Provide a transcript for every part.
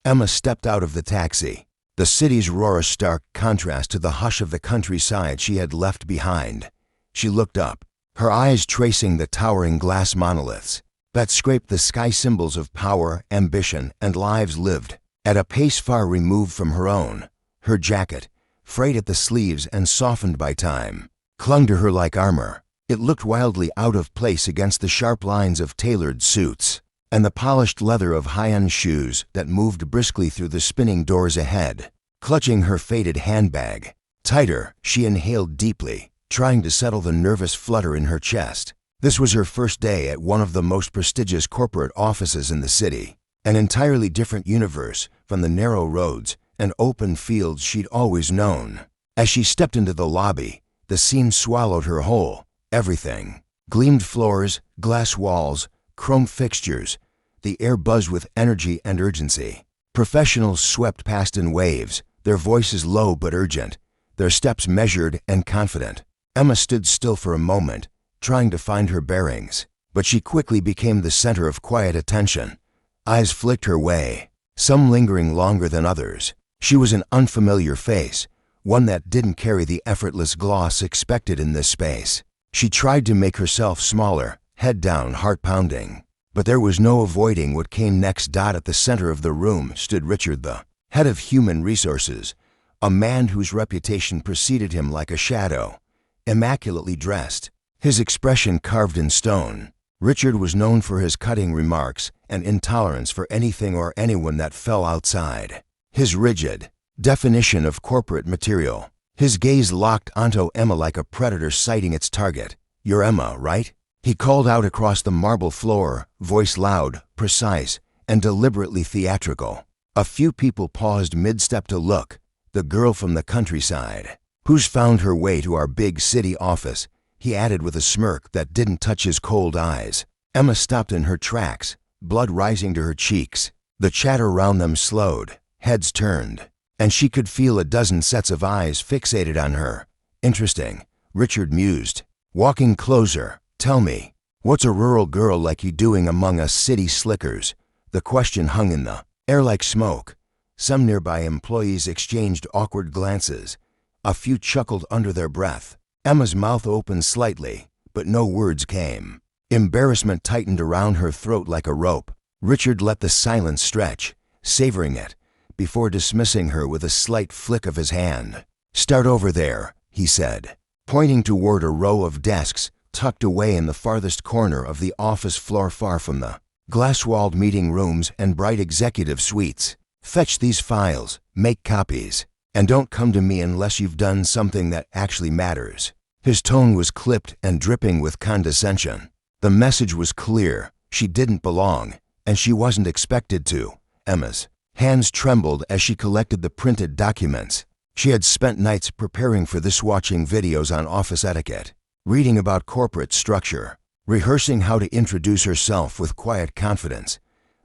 Emma stepped out of the taxi. The city's roar a stark contrast to the hush of the countryside she had left behind. She looked up, her eyes tracing the towering glass monoliths that scraped the sky, symbols of power, ambition, and lives lived at a pace far removed from her own. Her jacket, frayed at the sleeves and softened by time, clung to her like armor. It looked wildly out of place against the sharp lines of tailored suits and the polished leather of high-end shoes that moved briskly through the spinning doors ahead. Clutching her faded handbag tighter, she inhaled deeply, trying to settle the nervous flutter in her chest. This was her first day at one of the most prestigious corporate offices in the city, an entirely different universe from the narrow roads and open fields she'd always known. As she stepped into the lobby, the scene swallowed her whole. Everything. Gleamed floors, glass walls, chrome fixtures. The air buzzed with energy and urgency. Professionals swept past in waves, their voices low but urgent, their steps measured and confident. Emma stood still for a moment, trying to find her bearings, but she quickly became the center of quiet attention. Eyes flicked her way, some lingering longer than others. She was an unfamiliar face, one that didn't carry the effortless gloss expected in this space. She tried to make herself smaller, head down, heart pounding. But there was no avoiding what came next. At the center of the room stood Richard, the head of human resources, a man whose reputation preceded him like a shadow. Immaculately dressed, his expression carved in stone, Richard was known for his cutting remarks and intolerance for anything or anyone that fell outside his rigid definition of corporate material. His gaze locked onto Emma like a predator sighting its target. "You're Emma, right?" He called out across the marble floor, voice loud, precise, and deliberately theatrical. A few people paused mid-step to look. "The girl from the countryside, who's found her way to our big city office," he added with a smirk that didn't touch his cold eyes. Emma stopped in her tracks, blood rising to her cheeks. The chatter around them slowed, heads turned, and she could feel a dozen sets of eyes fixated on her. "Interesting," Richard mused. Walking closer, "Tell me, what's a rural girl like you doing among us city slickers?" The question hung in the air like smoke. Some nearby employees exchanged awkward glances. A few chuckled under their breath. Emma's mouth opened slightly, but no words came. Embarrassment tightened around her throat like a rope. Richard let the silence stretch, savoring it, before dismissing her with a slight flick of his hand. "Start over there," he said, pointing toward a row of desks tucked away in the farthest corner of the office floor, far from the glass-walled meeting rooms and bright executive suites. "Fetch these files, make copies, and don't come to me unless you've done something that actually matters." His tone was clipped and dripping with condescension. The message was clear: she didn't belong, and she wasn't expected to. Emma's hands trembled as she collected the printed documents. She had spent nights preparing for this, watching videos on office etiquette, reading about corporate structure, rehearsing how to introduce herself with quiet confidence.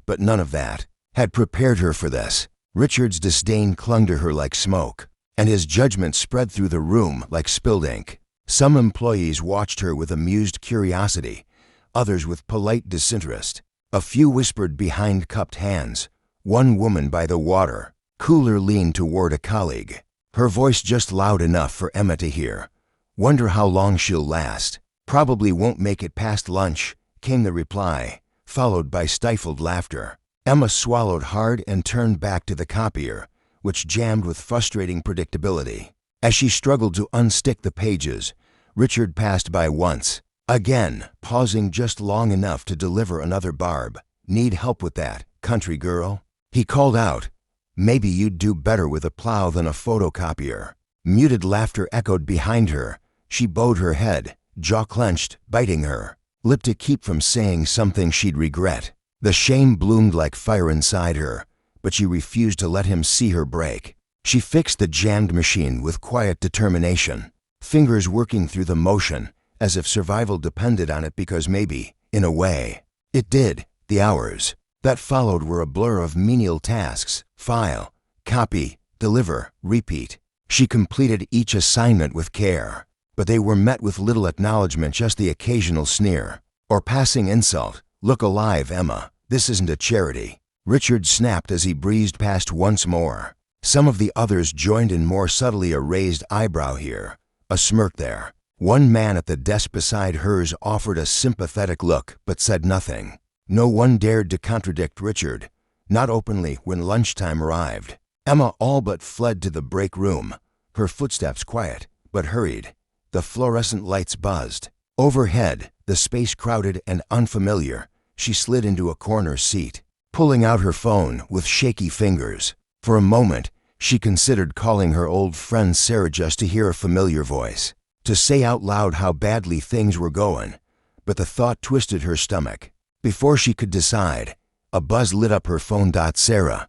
But none of that had prepared her for this. Richard's disdain clung to her like smoke, and his judgment spread through the room like spilled ink. Some employees watched her with amused curiosity, others with polite disinterest. A few whispered behind cupped hands. One woman by the water cooler leaned toward a colleague, her voice just loud enough for Emma to hear. "Wonder how long she'll last. Probably won't make it past lunch," came the reply, followed by stifled laughter. Emma swallowed hard and turned back to the copier, which jammed with frustrating predictability. As she struggled to unstick the pages, Richard passed by once, again, pausing just long enough to deliver another barb. "Need help with that, country girl?" he called out. "Maybe you'd do better with a plow than a photocopier." Muted laughter echoed behind her. She bowed her head, jaw clenched, biting her lip to keep from saying something she'd regret. The shame bloomed like fire inside her, but she refused to let him see her break. She fixed the jammed machine with quiet determination, fingers working through the motion as if survival depended on it, because maybe, in a way, it did. The hours that followed were a blur of menial tasks: file, copy, deliver, repeat. She completed each assignment with care, but they were met with little acknowledgement, just the occasional sneer or passing insult. "Look alive, Emma. This isn't a charity." Richard snapped as he breezed past once more. Some of the others joined in, more subtly, a raised eyebrow here, a smirk there. One man at the desk beside hers offered a sympathetic look but said nothing. No one dared to contradict Richard, not openly, when lunchtime arrived. Emma all but fled to the break room, her footsteps quiet but hurried. The fluorescent lights buzzed. Overhead, the space crowded and unfamiliar. She slid into a corner seat, pulling out her phone with shaky fingers. For a moment, she considered calling her old friend Sarah just to hear a familiar voice, to say out loud how badly things were going, but the thought twisted her stomach. Before she could decide, a buzz lit up her phone. Sarah,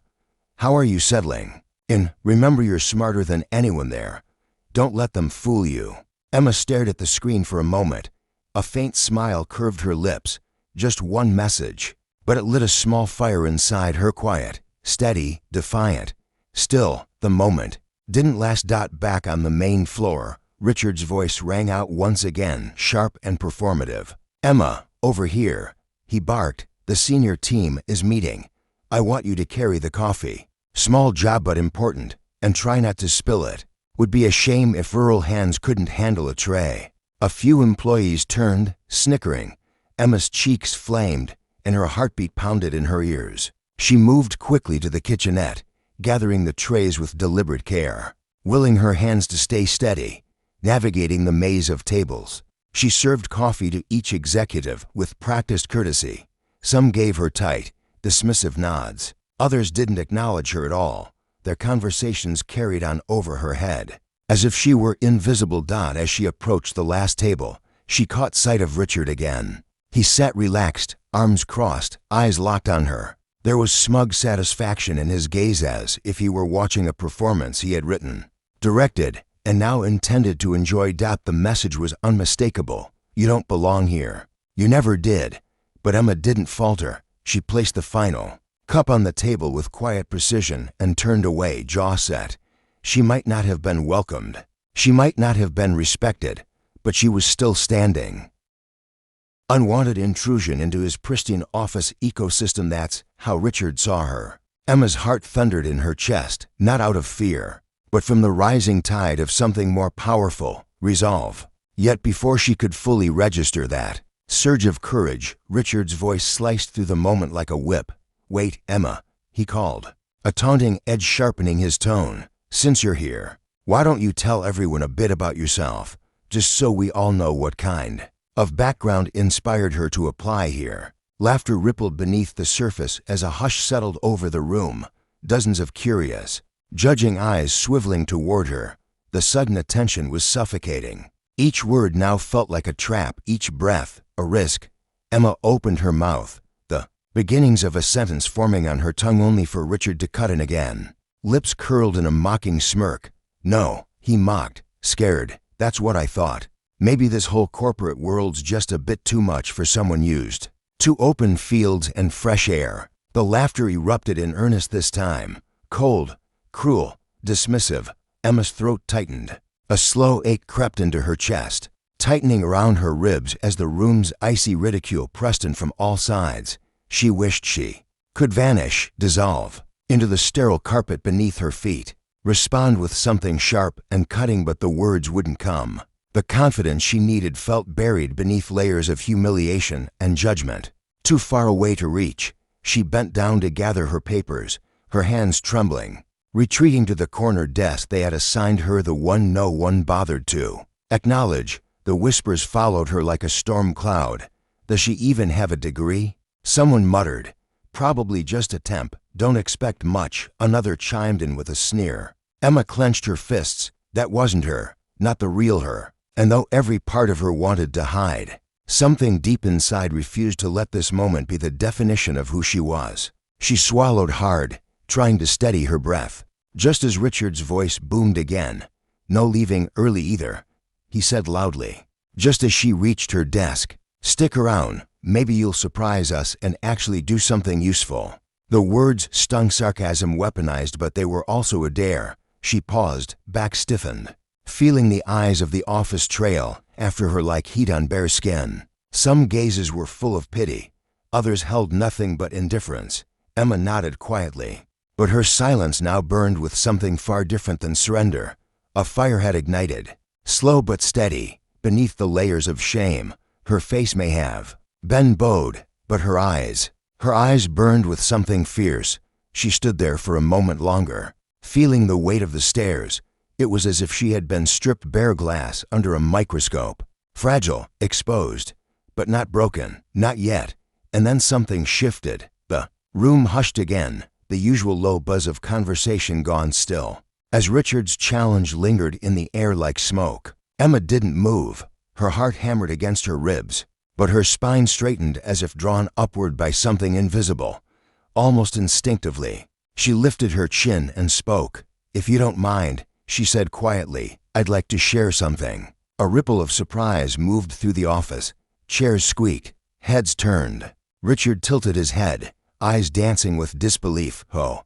how are you settling in? Remember, you're smarter than anyone there. Don't let them fool you. Emma stared at the screen for a moment. A faint smile curved her lips. Just one message, but it lit a small fire inside her, quiet, steady, defiant. Still, the moment didn't last. Back on the main floor, Richard's voice rang out once again, sharp and performative. Emma, over here, he barked. The senior team is meeting. I want you to carry the coffee. Small job but important, and try not to spill it. Would be a shame if rural hands couldn't handle a tray. A few employees turned, snickering. Emma's cheeks flamed, and her heartbeat pounded in her ears. She moved quickly to the kitchenette, gathering the trays with deliberate care, willing her hands to stay steady, navigating the maze of tables. She served coffee to each executive with practiced courtesy. Some gave her tight, dismissive nods. Others didn't acknowledge her at all. Their conversations carried on over her head, as if she were invisible. As she approached the last table, she caught sight of Richard again. He sat relaxed, arms crossed, eyes locked on her. There was smug satisfaction in his gaze, as if he were watching a performance he had written, directed, and now intended to enjoy. The message was unmistakable. You don't belong here. You never did. But Emma didn't falter. She placed the final cup on the table with quiet precision and turned away, jaw set. She might not have been welcomed. She might not have been respected, but she was still standing. Unwanted intrusion into his pristine office ecosystem. That's how Richard saw her. Emma's heart thundered in her chest, not out of fear, but from the rising tide of something more powerful, resolve. Yet before she could fully register that surge of courage, Richard's voice sliced through the moment like a whip. Wait, Emma, he called, a taunting edge sharpening his tone. Since you're here, why don't you tell everyone a bit about yourself, just so we all know what kind of background inspired her to apply here. Laughter rippled beneath the surface as a hush settled over the room, dozens of curious, judging eyes swiveling toward her. The sudden attention was suffocating. Each word now felt like a trap, each breath a risk. Emma opened her mouth, the beginnings of a sentence forming on her tongue, only for Richard to cut in again. Lips curled in a mocking smirk. No, he mocked, scared. That's what I thought. Maybe this whole corporate world's just a bit too much for someone used to open fields and fresh air. The laughter erupted in earnest this time, cold, cruel, dismissive. Emma's throat tightened. A slow ache crept into her chest, tightening around her ribs as the room's icy ridicule pressed in from all sides. She wished she could vanish, dissolve into the sterile carpet beneath her feet, respond with something sharp and cutting, but the words wouldn't come. The confidence she needed felt buried beneath layers of humiliation and judgment, too far away to reach. She bent down to gather her papers, her hands trembling. Retreating to the corner desk they had assigned her, the one no one bothered to acknowledge. The whispers followed her like a storm cloud. Does she even have a degree? Someone muttered. Probably just a temp. Don't expect much. Another chimed in with a sneer. Emma clenched her fists. That wasn't her, not the real her. And though every part of her wanted to hide, something deep inside refused to let this moment be the definition of who she was. She swallowed hard, trying to steady her breath. Just as Richard's voice boomed again. No leaving early either, he said loudly, just as she reached her desk. Stick around, maybe you'll surprise us and actually do something useful. The words stung, sarcasm weaponized, but they were also a dare. She paused, back stiffened, feeling the eyes of the office trail after her like heat on bare skin. Some gazes were full of pity, others held nothing but indifference. Emma nodded quietly. But her silence now burned with something far different than surrender. A fire had ignited. Slow but steady, beneath the layers of shame, her face may have been bowed, but her eyes burned with something fierce. She stood there for a moment longer, feeling the weight of the stairs. It was as if she had been stripped bare glass under a microscope. Fragile, exposed, but not broken, not yet. And then something shifted. The room hushed again, the usual low buzz of conversation gone still. As Richard's challenge lingered in the air like smoke, Emma didn't move. Her heart hammered against her ribs, but her spine straightened as if drawn upward by something invisible. Almost instinctively, she lifted her chin and spoke. "If you don't mind," she said quietly, "I'd like to share something." A ripple of surprise moved through the office. Chairs squeaked, heads turned. Richard tilted his head, eyes dancing with disbelief. "Oh,"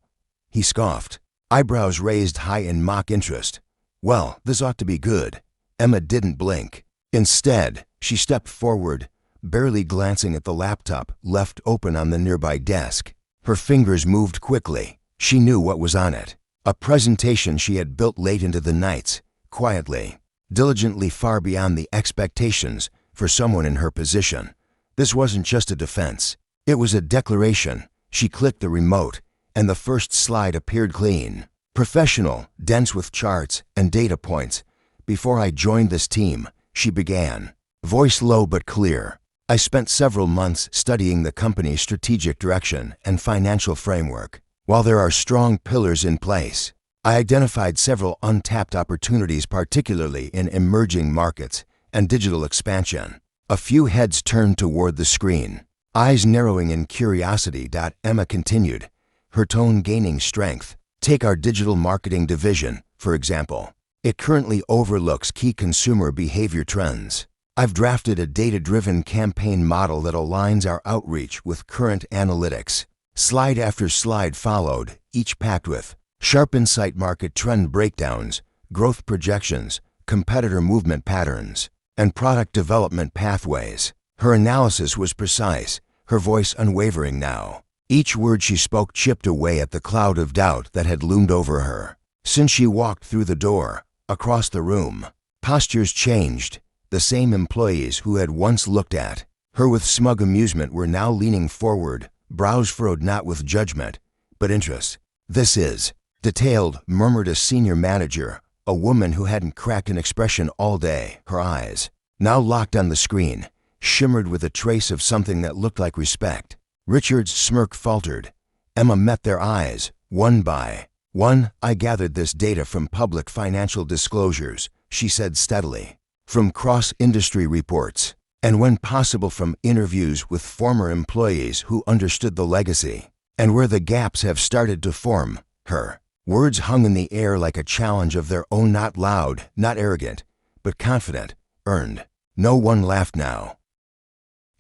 he scoffed, eyebrows raised high in mock interest. "Well, this ought to be good." Emma didn't blink. Instead, she stepped forward, barely glancing at the laptop left open on the nearby desk. Her fingers moved quickly. She knew what was on it. A presentation she had built late into the nights, quietly, diligently, far beyond the expectations for someone in her position. This wasn't just a defense. It was a declaration. She clicked the remote, and the first slide appeared clean. Professional, dense with charts and data points. "Before I joined this team," she began, voice low but clear, "I spent several months studying the company's strategic direction and financial framework. While there are strong pillars in place, I identified several untapped opportunities, particularly in emerging markets and digital expansion." A few heads turned toward the screen, eyes narrowing in curiosity. Emma continued, her tone gaining strength. "Take our digital marketing division, for example. It currently overlooks key consumer behavior trends. I've drafted a data-driven campaign model that aligns our outreach with current analytics." Slide after slide followed, each packed with sharp insight, market trend breakdowns, growth projections, competitor movement patterns, and product development pathways. Her analysis was precise, her voice unwavering now. Each word she spoke chipped away at the cloud of doubt that had loomed over her. Since she walked through the door, across the room, postures changed. The same employees who had once looked at her with smug amusement were now leaning forward, brows furrowed not with judgment, but interest. "This is detailed," murmured a senior manager, a woman who hadn't cracked an expression all day. Her eyes, now locked on the screen, shimmered with a trace of something that looked like respect. Richard's smirk faltered. Emma met their eyes, one by one. "I gathered this data from public financial disclosures," she said steadily, "from cross-industry reports, and when possible from interviews with former employees who understood the legacy, and where the gaps have started to form." Her words hung in the air like a challenge of their own, not loud, not arrogant, but confident, earned. No one laughed now.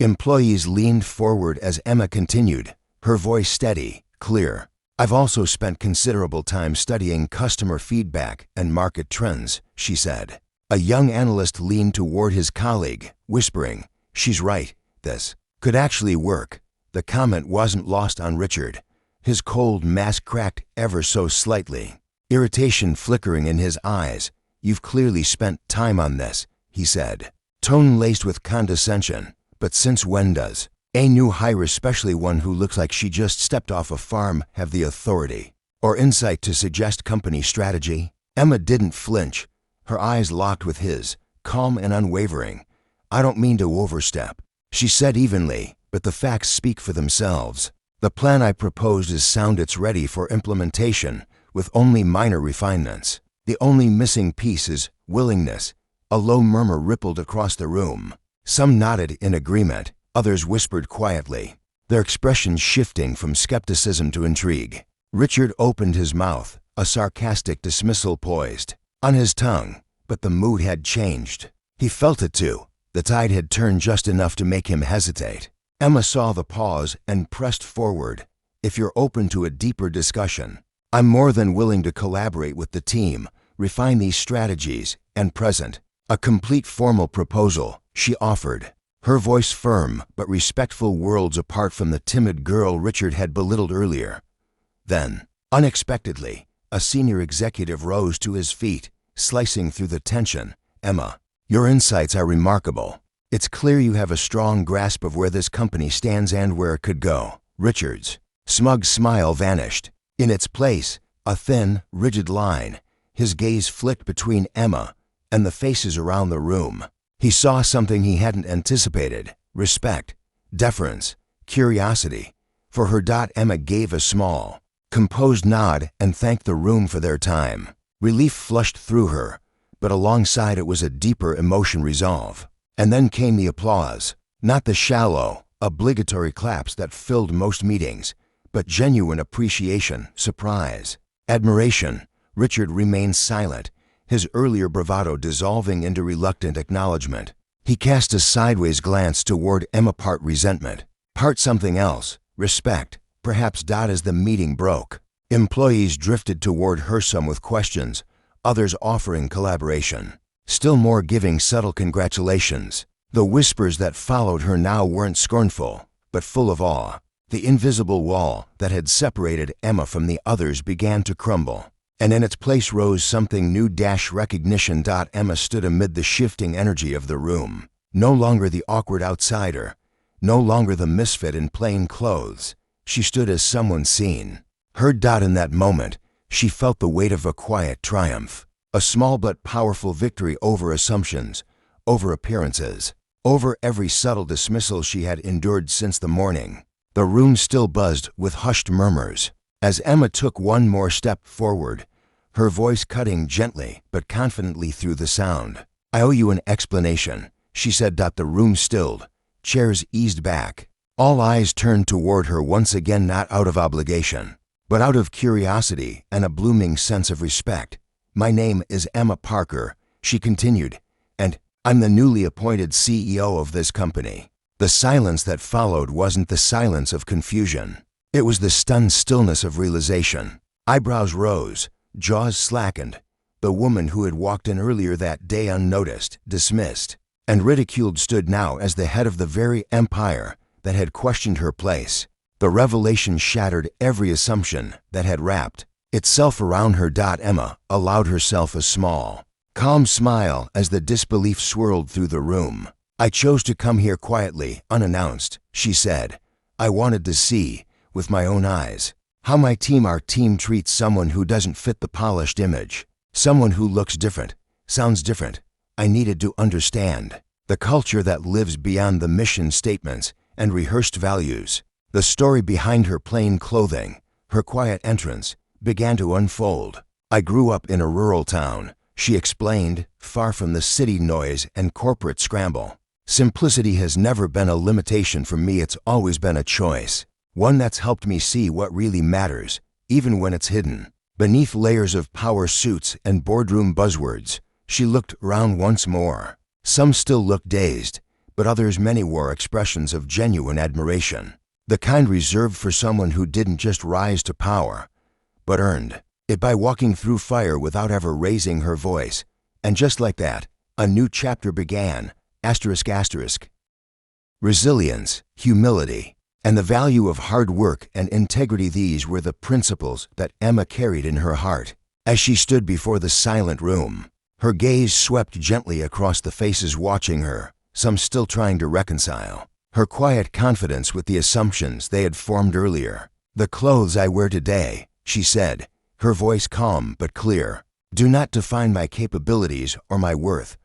Employees leaned forward as Emma continued, her voice steady, clear. "I've also spent considerable time studying customer feedback and market trends," she said. A young analyst leaned toward his colleague, whispering, "She's right, this could actually work." The comment wasn't lost on Richard. His cold mask cracked ever so slightly, irritation flickering in his eyes. "You've clearly spent time on this," he said, tone laced with condescension. "But since when does a new hire, especially one who looks like she just stepped off a farm, have the authority or insight to suggest company strategy?" Emma didn't flinch. Her eyes locked with his, calm and unwavering. "I don't mean to overstep," she said evenly, "but the facts speak for themselves. The plan I proposed is sound. It's ready for implementation, with only minor refinements. The only missing piece is willingness." A low murmur rippled across the room. Some nodded in agreement, others whispered quietly, their expressions shifting from skepticism to intrigue. Richard opened his mouth, a sarcastic dismissal poised on his tongue, but the mood had changed. He felt it too. The tide had turned just enough to make him hesitate. Emma saw the pause and pressed forward. "If you're open to a deeper discussion, I'm more than willing to collaborate with the team, refine these strategies, and present a complete formal proposal," she offered. her voice firm but respectful, worlds apart from the timid girl Richard had belittled earlier. Then, unexpectedly, a senior executive rose to his feet, slicing through the tension. "Emma, your insights are remarkable. It's clear you have a strong grasp of where this company stands and where it could go." Richard's smug smile vanished. In its place, a thin, rigid line. His gaze flicked between Emma and the faces around the room. He saw something he hadn't anticipated: respect, deference, curiosity. For her. Emma gave a small, composed nod and thanked the room for their time. Relief flushed through her, but alongside it was a deeper emotion: resolve. And then came the applause. Not the shallow, obligatory claps that filled most meetings, but genuine appreciation, surprise, admiration. Richard remained silent, his earlier bravado dissolving into reluctant acknowledgement. He cast a sideways glance toward Emma, part resentment, part something else, respect, perhaps. As the meeting broke, employees drifted toward her, some with questions, others offering collaboration, still more giving subtle congratulations. The whispers that followed her now weren't scornful, but full of awe. The invisible wall that had separated Emma from the others began to crumble, and in its place rose something new: recognition. Emma stood amid the shifting energy of the room, no longer the awkward outsider, no longer the misfit in plain clothes. She stood as someone seen, heard. In that moment, she felt the weight of a quiet triumph, a small but powerful victory over assumptions, over appearances, over every subtle dismissal she had endured since the morning. The room still buzzed with hushed murmurs as Emma took one more step forward, her voice cutting gently but confidently through the sound. "I owe you an explanation," she said. The room stilled, chairs eased back. All eyes turned toward her once again, not out of obligation, but out of curiosity and a blooming sense of respect. "My name is Emma Parker," she continued, "and I'm the newly appointed CEO of this company." The silence that followed wasn't the silence of confusion. It was the stunned stillness of realization. Eyebrows rose, jaws slackened. The woman who had walked in earlier that day unnoticed, dismissed, and ridiculed stood now as the head of the very empire that had questioned her place. The revelation shattered every assumption that had wrapped itself around her. Emma allowed herself a small, calm smile as the disbelief swirled through the room. "I chose to come here quietly, unannounced," she said. "I wanted to see, with my own eyes, how our team treats someone who doesn't fit the polished image, someone who looks different, sounds different. I needed to understand the culture that lives beyond the mission statements and rehearsed values." The story behind her plain clothing, her quiet entrance, began to unfold. "I grew up in a rural town," she explained, "far from the city noise and corporate scramble. Simplicity has never been a limitation for me, it's always been a choice, one that's helped me see what really matters, even when it's hidden beneath layers of power suits and boardroom buzzwords." She looked around once more. Some still looked dazed, but others, many, wore expressions of genuine admiration, the kind reserved for someone who didn't just rise to power, but earned it by walking through fire without ever raising her voice. And just like that, a new chapter began. Resilience, humility, and the value of hard work and integrity. These were the principles that Emma carried in her heart. As she stood before the silent room, her gaze swept gently across the faces watching her, some still trying to reconcile her quiet confidence with the assumptions they had formed earlier. "The clothes I wear today," she said, her voice calm but clear, "do not define my capabilities or my worth.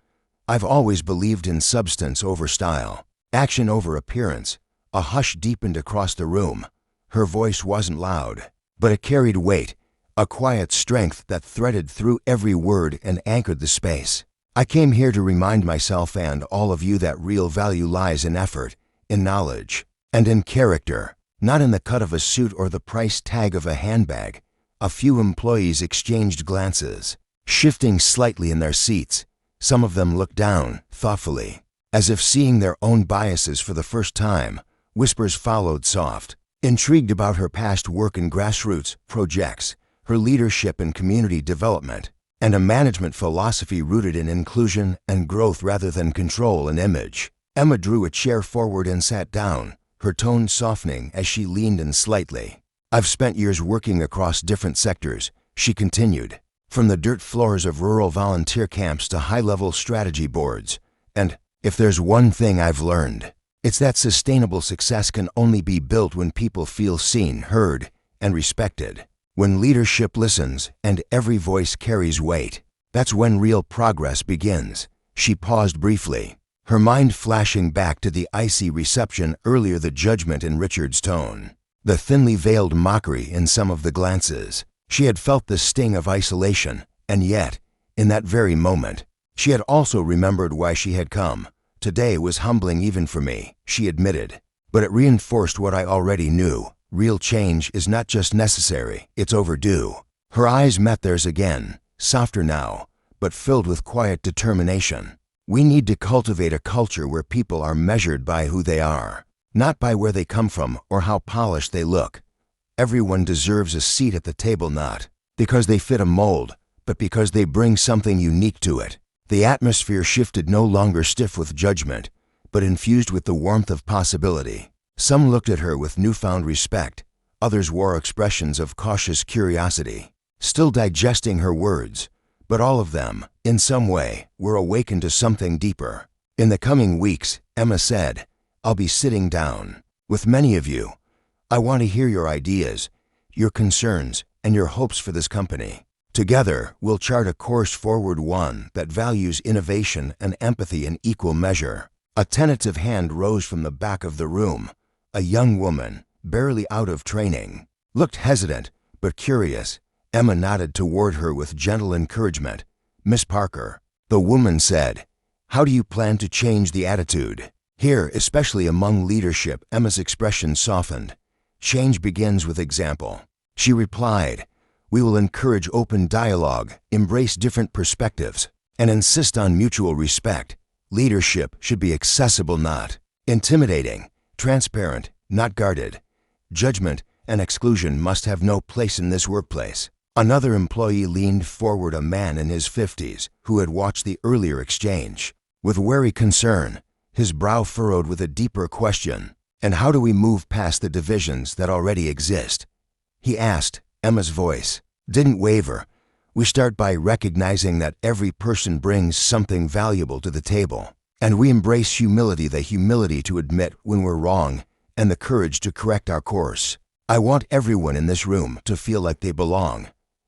I've always believed in substance over style, action over appearance." A hush deepened across the room. Her voice wasn't loud, but it carried weight, a quiet strength that threaded through every word and anchored the space. "I came here to remind myself and all of you that real value lies in effort, in knowledge, and in character, not in the cut of a suit or the price tag of a handbag." A few employees exchanged glances, shifting slightly in their seats. Some of them looked down, thoughtfully, as if seeing their own biases for the first time. Whispers followed, soft, intrigued about her past work in grassroots projects, her leadership in community development, and a management philosophy rooted in inclusion and growth rather than control and image. Emma drew a chair forward and sat down, her tone softening as she leaned in slightly. "I've spent years working across different sectors," she continued, "from the dirt floors of rural volunteer camps to high-level strategy boards. And if there's one thing I've learned, it's that sustainable success can only be built when people feel seen, heard, and respected. When leadership listens and every voice carries weight, that's when real progress begins." She paused briefly, her mind flashing back to the icy reception earlier, the judgment in Richard's tone, the thinly veiled mockery in some of the glances. She had felt the sting of isolation, and yet, in that very moment, she had also remembered why she had come. "Today was humbling even for me," she admitted, "but it reinforced what I already knew. Real change is not just necessary, it's overdue." Her eyes met theirs again, softer now, but filled with quiet determination. "We need to cultivate a culture where people are measured by who they are, not by where they come from or how polished they look. Everyone deserves a seat at the table, not because they fit a mold, but because they bring something unique to it." The atmosphere shifted, no longer stiff with judgment, but infused with the warmth of possibility. Some looked at her with newfound respect, others wore expressions of cautious curiosity, still digesting her words, but all of them, in some way, were awakened to something deeper. "In the coming weeks," Emma said, "I'll be sitting down with many of you. I want to hear your ideas, your concerns, and your hopes for this company. Together, we'll chart a course forward, one that values innovation and empathy in equal measure." A tentative hand rose from the back of the room. A young woman, barely out of training, looked hesitant but curious. Emma nodded toward her with gentle encouragement. "Miss Parker," the woman said, "how do you plan to change the attitude here, especially among leadership?" Emma's expression softened. "Change begins with example," she replied. "We will encourage open dialogue, embrace different perspectives, and insist on mutual respect. Leadership should be accessible, not intimidating, transparent, not guarded. Judgment and exclusion must have no place in this workplace." Another employee leaned forward, a man in his 50s, who had watched the earlier exchange. With wary concern, his brow furrowed with a deeper question. "And how do we move past the divisions that already exist?" he asked. Emma's voice didn't waver. "We start by recognizing that every person brings something valuable to the table, and we embrace humility, the humility to admit when we're wrong and the courage to correct our course. I want everyone in this room to feel like they belong,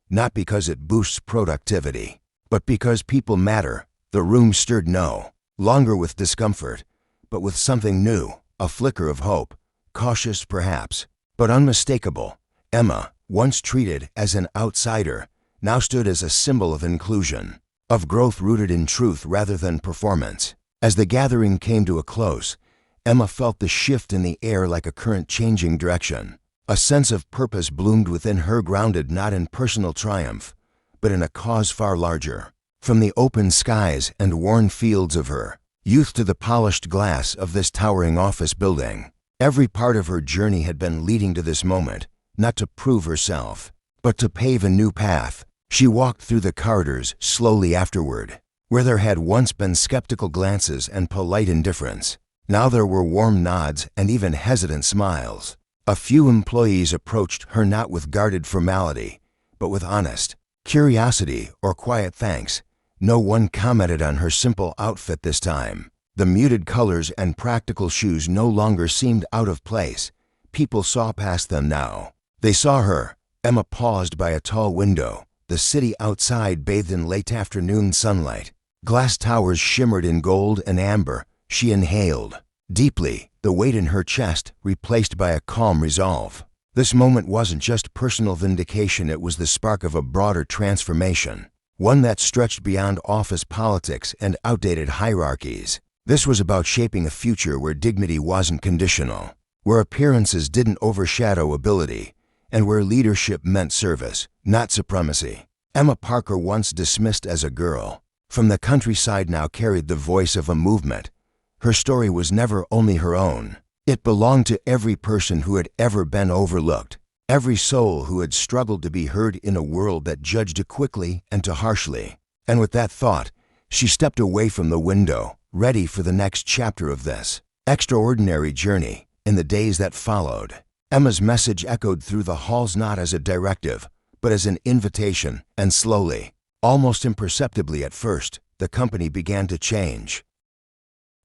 not because it boosts productivity, but because people matter." The room stirred no longer with discomfort, but with something new, a flicker of hope, cautious perhaps, but unmistakable. Emma, once treated as an outsider, now stood as a symbol of inclusion, of growth rooted in truth rather than performance. As the gathering came to a close, Emma felt the shift in the air like a current changing direction. A sense of purpose bloomed within her, grounded not in personal triumph, but in a cause far larger. From the open skies and worn fields of her youth to the polished glass of this towering office building, every part of her journey had been leading to this moment, not to prove herself, but to pave a new path. She walked through the corridors slowly afterward, where there had once been skeptical glances and polite indifference. Now there were warm nods and even hesitant smiles. A few employees approached her not with guarded formality, but with honest curiosity or quiet thanks. No one commented on her simple outfit this time. The muted colors and practical shoes no longer seemed out of place. People saw past them now. They saw her. Emma paused by a tall window. The city outside bathed in late afternoon sunlight. Glass towers shimmered in gold and amber. She inhaled deeply, the weight in her chest replaced by a calm resolve. This moment wasn't just personal vindication, it was the spark of a broader transformation, one that stretched beyond office politics and outdated hierarchies. This was about shaping a future where dignity wasn't conditional, where appearances didn't overshadow ability, and where leadership meant service, not supremacy. Emma Parker, once dismissed as a girl from the countryside, now carried the voice of a movement. Her story was never only her own. It belonged to every person who had ever been overlooked, every soul who had struggled to be heard in a world that judged too quickly and too harshly. And with that thought, she stepped away from the window, ready for the next chapter of this extraordinary journey. In the days that followed, Emma's message echoed through the halls not as a directive, but as an invitation, and slowly, almost imperceptibly at first, the company began to change.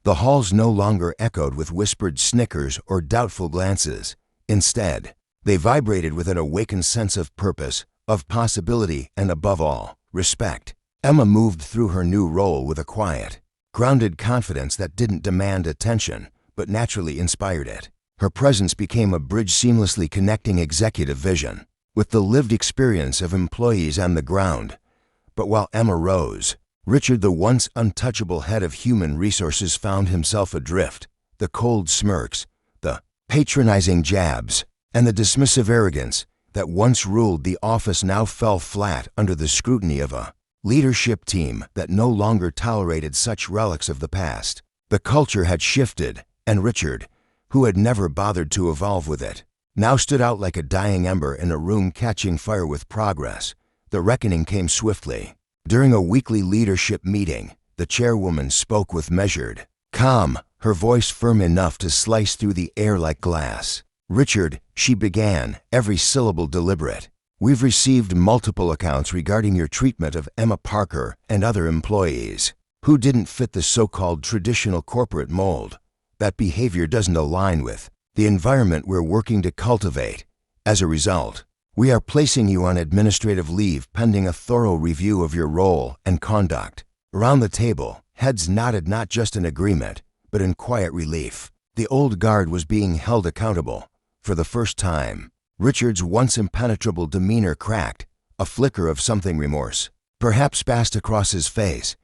The halls no longer echoed with whispered snickers or doubtful glances. Instead, they vibrated with an awakened sense of purpose, of possibility, and above all, respect. Emma moved through her new role with a quiet, grounded confidence that didn't demand attention, but naturally inspired it. Her presence became a bridge seamlessly connecting executive vision with the lived experience of employees on the ground. But while Emma rose, Richard, the once untouchable head of human resources, found himself adrift. The cold smirks, the patronizing jabs, and the dismissive arrogance that once ruled the office now fell flat under the scrutiny of a leadership team that no longer tolerated such relics of the past. The culture had shifted, and Richard, who had never bothered to evolve with it, now stood out like a dying ember in a room catching fire with progress. The reckoning came swiftly. During a weekly leadership meeting, the chairwoman spoke with measured calm, her voice firm enough to slice through the air like glass. "Richard," she began, every syllable deliberate, "we've received multiple accounts regarding your treatment of Emma Parker and other employees who didn't fit the so-called traditional corporate mold. That behavior doesn't align with the environment we're working to cultivate. As a result, we are placing you on administrative leave pending a thorough review of your role and conduct." Around the table, heads nodded, not just in agreement, but in quiet relief. The old guard was being held accountable. For the first time, Richard's once impenetrable demeanor cracked. A flicker of something remorse perhaps passed across his face.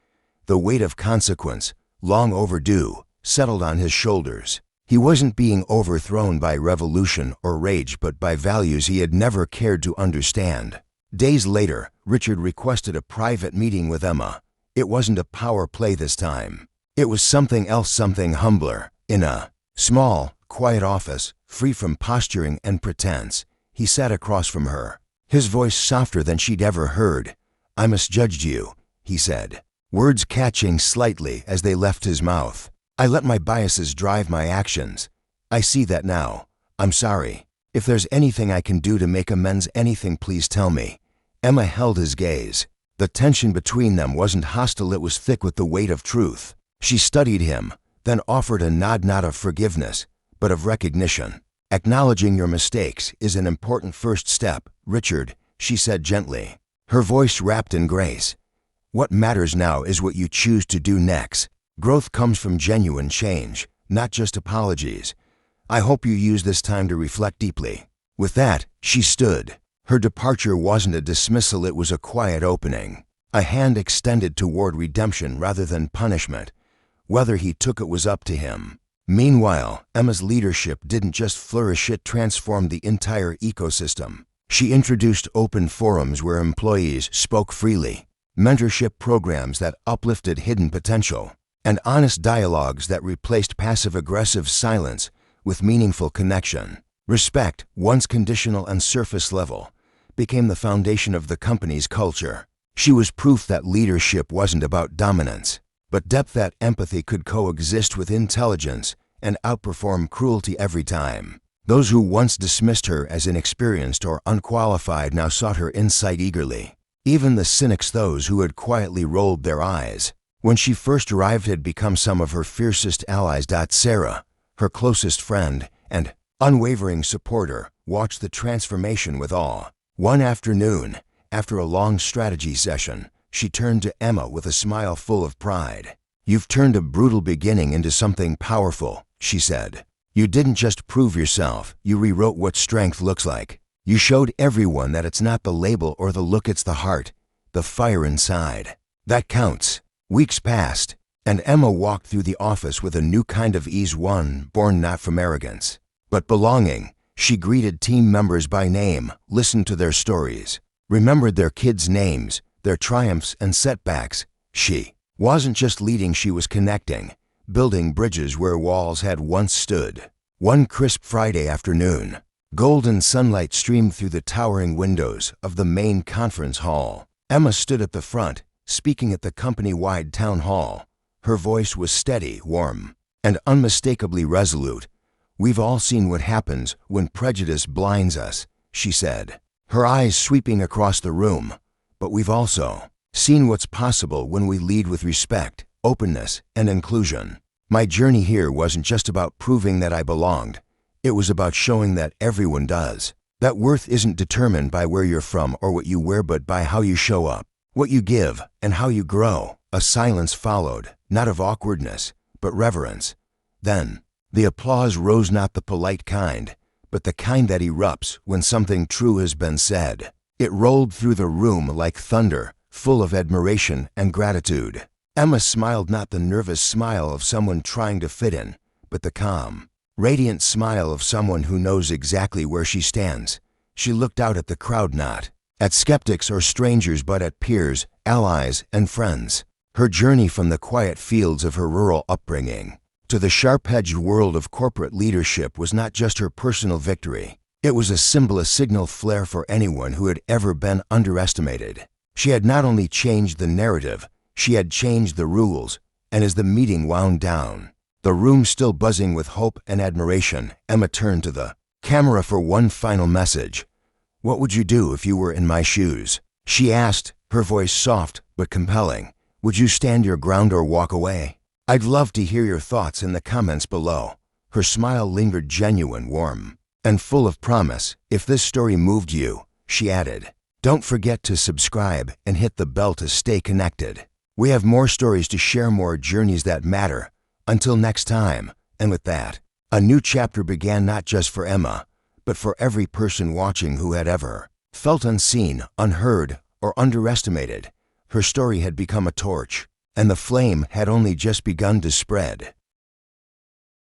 The weight of consequence, long overdue, settled on his shoulders. He wasn't being overthrown by revolution or rage, but by values he had never cared to understand. Days later, Richard requested a private meeting with Emma. It wasn't a power play this time. It was something else, something humbler. In a small, quiet office, free from posturing and pretense, he sat across from her, his voice softer than she'd ever heard. "I misjudged you," he said, words catching slightly as they left his mouth. "I let my biases drive my actions. I see that now. I'm sorry. If there's anything I can do to make amends, anything, please tell me." Emma held his gaze. The tension between them wasn't hostile, it was thick with the weight of truth. She studied him, then offered a nod, not of forgiveness, but of recognition. "Acknowledging your mistakes is an important first step, Richard," she said gently, her voice wrapped in grace. "What matters now is what you choose to do next. Growth comes from genuine change, not just apologies. I hope you use this time to reflect deeply." With that, she stood. Her departure wasn't a dismissal, it was a quiet opening, a hand extended toward redemption rather than punishment. Whether he took it was up to him. Meanwhile, Emma's leadership didn't just flourish, it transformed the entire ecosystem. She introduced open forums where employees spoke freely, mentorship programs that uplifted hidden potential, and honest dialogues that replaced passive-aggressive silence with meaningful connection. Respect, once conditional and surface level, became the foundation of the company's culture. She was proof that leadership wasn't about dominance, but depth, that empathy could coexist with intelligence and outperform cruelty every time. Those who once dismissed her as inexperienced or unqualified now sought her insight eagerly. Even the cynics, those who had quietly rolled their eyes when she first arrived, had become some of her fiercest allies. Sarah, her closest friend and unwavering supporter, watched the transformation with awe. One afternoon, after a long strategy session, she turned to Emma with a smile full of pride. "You've turned a brutal beginning into something powerful," she said. "You didn't just prove yourself, you rewrote what strength looks like. You showed everyone that it's not the label or the look, it's the heart, the fire inside. That counts." Weeks passed, and Emma walked through the office with a new kind of ease, one born not from arrogance, but belonging. She greeted team members by name, listened to their stories, remembered their kids' names, their triumphs and setbacks. She wasn't just leading, she was connecting, building bridges where walls had once stood. One crisp Friday afternoon, golden sunlight streamed through the towering windows of the main conference hall. Emma stood at the front, speaking at the company-wide town hall, Her voice was steady, warm, and unmistakably resolute. "We've all seen what happens when prejudice blinds us," she said, her eyes sweeping across the room. "But we've also seen what's possible when we lead with respect, openness, and inclusion." My journey here wasn't just about proving that I belonged. It was about showing that everyone does. That worth isn't determined by where you're from or what you wear, but by how you show up, what you give, and how you grow. A silence followed, not of awkwardness, but reverence. Then, the applause rose, not the polite kind, but the kind that erupts when something true has been said. It rolled through the room like thunder, full of admiration and gratitude. Emma smiled, not the nervous smile of someone trying to fit in, but the calm, radiant smile of someone who knows exactly where she stands. She looked out at the crowd, not at skeptics or strangers, but at peers, allies, and friends. Her journey from the quiet fields of her rural upbringing to the sharp-edged world of corporate leadership was not just her personal victory. It was a symbol, a signal flare for anyone who had ever been underestimated. She had not only changed the narrative, she had changed the rules, and as the meeting wound down, the room still buzzing with hope and admiration, Emma turned to the camera for one final message. "What would you do if you were in my shoes?" she asked, her voice soft but compelling. "Would you stand your ground or walk away? I'd love to hear your thoughts in the comments below." Her smile lingered, genuine, warm, and full of promise. "If this story moved you," she added, "don't forget to subscribe and hit the bell to stay connected. We have more stories to share, more journeys that matter. Until next time." And with that, a new chapter began, not just for Emma, but for every person watching who had ever felt unseen, unheard, or underestimated. Her story had become a torch, and the flame had only just begun to spread.